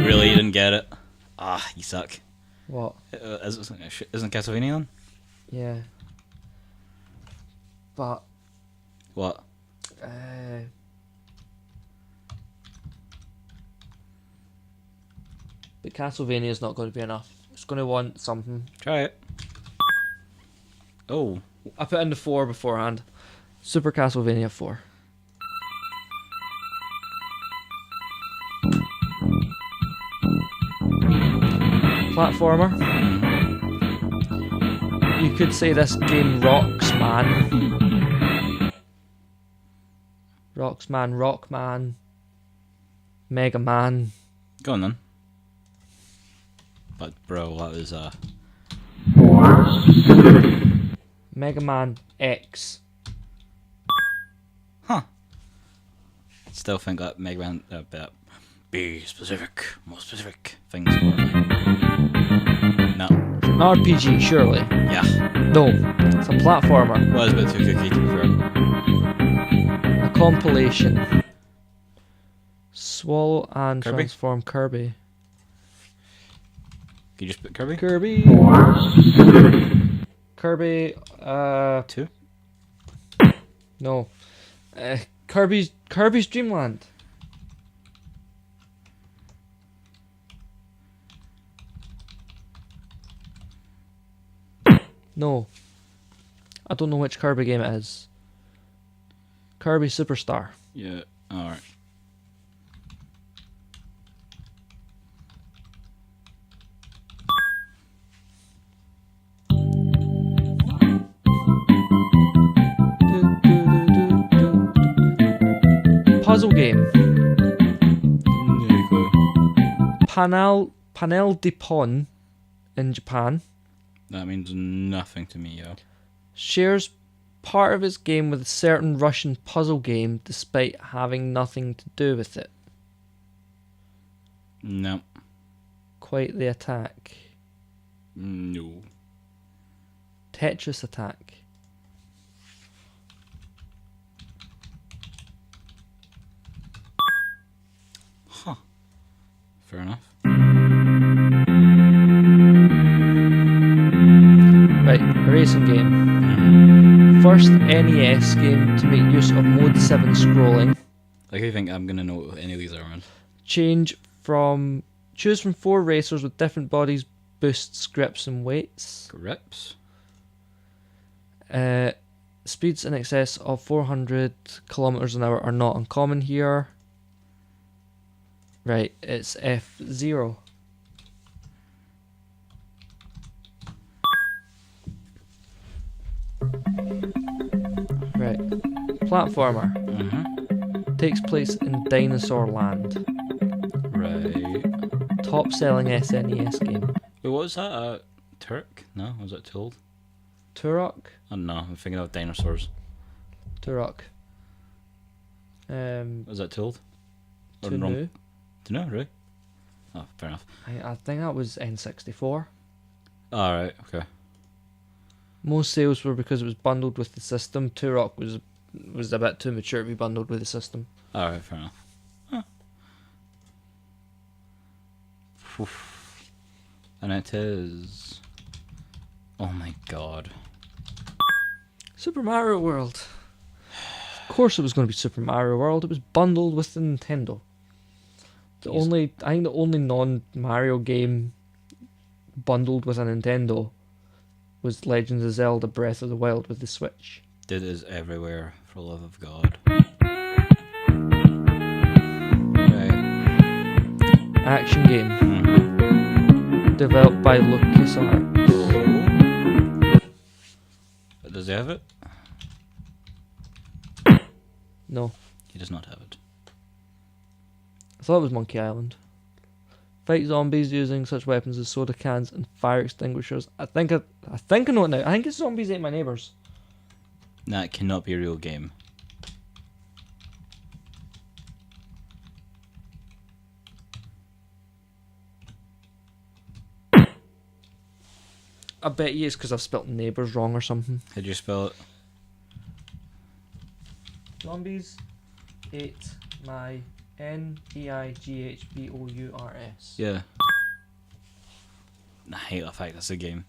Really, you didn't get it? Ah, you suck. What? Isn't Castlevania on? Yeah. But What? but Castlevania is not going to be enough. It's going to want something. Try it. Oh. I put in the 4 beforehand. Super Castlevania 4. Platformer. You could say this game rocks, man. Rocks, man, Rockman, Mega Man. Go on then. But bro, that was For specific. Mega Man X. Huh. Still think that Mega Man bit be specific, more specific things. No. An RPG, surely. Yeah. No, it's a platformer. Was a bit too cookie to be fair. A compilation. Swallow and Kirby? transform Kirby. Can you just put Kirby? Kirby. For specific. Kirby. 2? No. Kirby's Dream Land. No. I don't know which Kirby game it is. Kirby Superstar. Yeah. Alright. Puzzle game. Yeah, cool. Panel de Pon in Japan. That means nothing to me, yo. Shares part of its game with a certain Russian puzzle game despite having nothing to do with it. No. Quite the attack. No. Tetris Attack. Huh. Fair enough. Right, a racing game. First NES game to make use of Mode 7 scrolling. Like, I think I'm gonna know what any of these are, man. Choose from 4 racers with different bodies, boosts, grips, and weights. Grips? Speeds in excess of 400 kilometers an hour are not uncommon here. Right, it's F0. Right, platformer. Takes place in Dinosaur Land. Right. Top selling SNES game. Wait, what was that? Turk? No, was that Told? Turok? Oh no, I'm thinking of dinosaurs. Turok. Was that Told? Or Tunu. wrong? Do you know, really? Oh, fair enough. I think that was N64. Alright, okay. Most sales were because it was bundled with the system. Turok was a bit too mature to be bundled with the system. Alright, fair enough. Huh. Oof. And it is... Oh my god. Super Mario World. Of course it was going to be Super Mario World. It was bundled with the Nintendo. I think the only non-Mario game bundled with a Nintendo was Legends of Zelda Breath of the Wild with the Switch. It is everywhere, for the love of God. Right. Action game. Developed by LucasArts. Does he have it? No. He does not have it. I thought it was Monkey Island. Fight zombies using such weapons as soda cans and fire extinguishers. I think I know it now. I think it's Zombies Ate My Neighbors. That cannot be a real game. I bet you it's because I've spelt neighbours wrong or something. How'd you spell it? Zombies ate my NEIGHBOURS. Yeah. I hate the fact that's a game.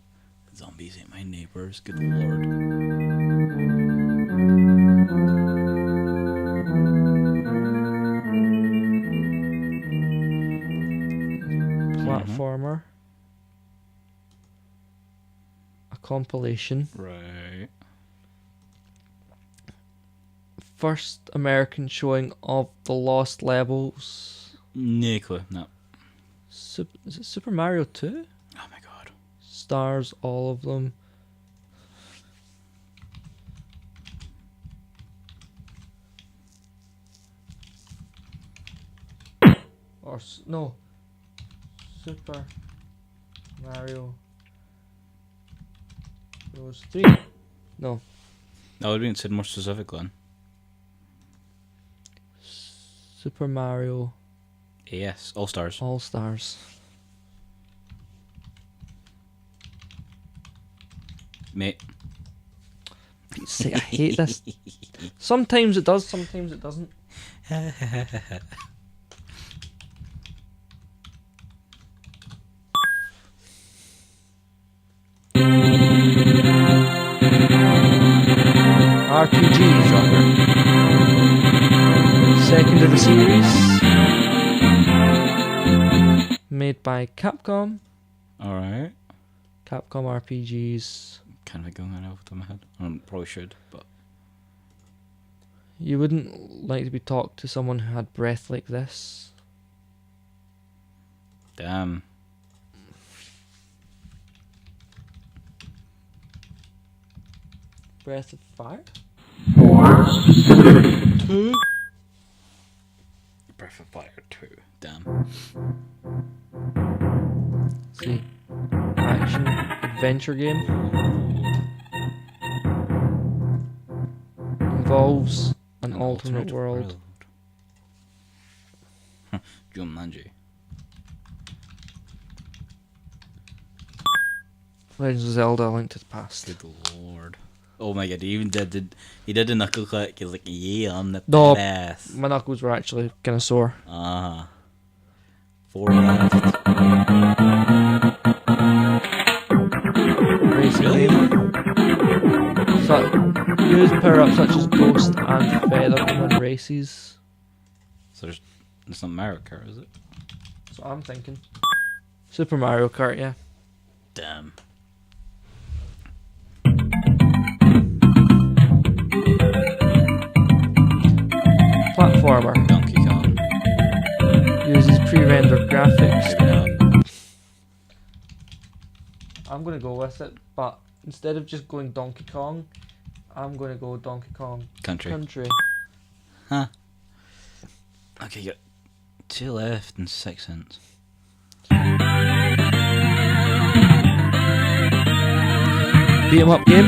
Zombies ate my neighbours, good lord. Platformer. A compilation. Right. First American showing of the Lost Levels. No clue, no. Is it Super Mario 2? Oh my god. Stars, all of them. No. Super Mario Bros. 3. No. That would have been said more specific then. Super Mario Yes, All Stars. All Stars. Mate. See, I hate this. Sometimes it does, sometimes it doesn't. RPG genre. Second of the series. Made by Capcom. Alright. Capcom RPGs. Kind of going out of my head. I probably should, but... You wouldn't like to be talked to someone who had breath like this. Damn. Breath of Fire? More specific. 2? Breath of Fire 2. Damn. See. Action adventure game. involves an alternate world. Jumanji. Legends of Zelda: A Link to the Past. Good lord. Oh my god, he even did the knuckle click. He's like, yeah, I'm the No, badass. my knuckles were actually kind of sore. Ah. 4 left. Racing Really? game. So, use power-ups such as Ghost and Feather to win races. So it's not Mario Kart, is it? That's what I'm thinking. Super Mario Kart, yeah. Damn. Platformer. Donkey Kong. Uses pre-rendered graphics. Maybe not. I'm going to go with it, but instead of just going Donkey Kong, I'm going to go Donkey Kong Country. Country. Okay, you got 2 left and 6 cents. Beat 'em up game.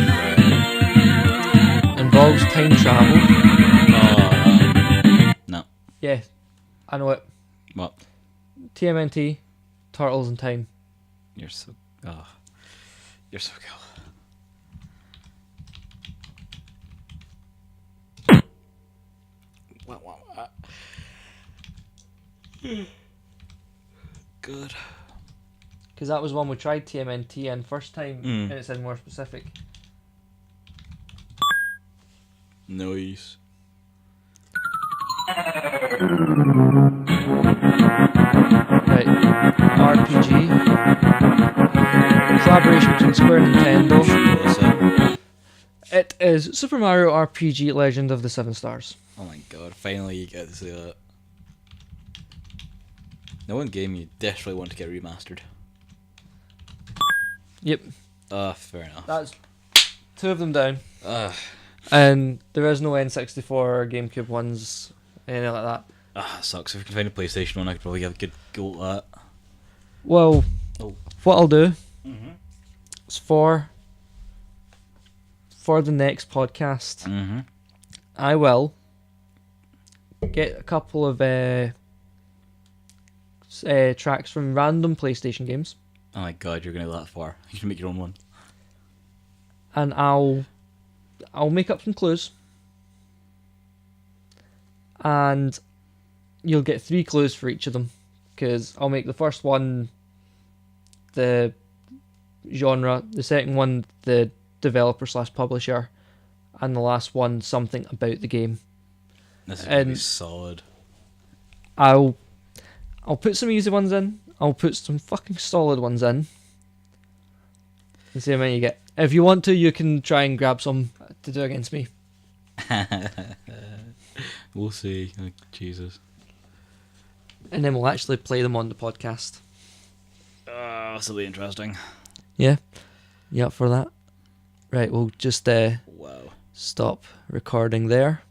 Involves time travel. No. Yeah, I know it. What? TMNT, Turtles in Time. You're so... Oh. You're so cool. Good. Because that was one we tried TMNT in first time, Mm. and it said more specific. Nice. Right, RPG. Collaboration between Square and Nintendo. It is Super Mario RPG Legend of the Seven Stars. Oh my god, finally you get to see that. The one game you desperately want to get remastered. Yep, Fair enough. that's 2 of them down. And There is no N64 or GameCube ones, anything like that. sucks. If we can find a PlayStation one, I could probably have a good go at that. Well, Oh. what I'll do Mm-hmm. is for the next podcast, Mm-hmm. I will get a couple of tracks from random PlayStation games, Oh my god, you're gonna go that far. You can make your own one. and I'll make up some clues, and you'll get 3 clues for each of them, because I'll make the first one the genre, the second one the developer/publisher, and the last one something about the game. This is gonna be And- solid. I'll put some easy ones in. I'll put some fucking solid ones in. And see how many you get. If you want to, you can try and grab some to do against me. We'll see. Oh, Jesus. And then we'll actually play them on the podcast. This will be interesting. Yeah? You up for that? Right, we'll just Wow. stop recording there.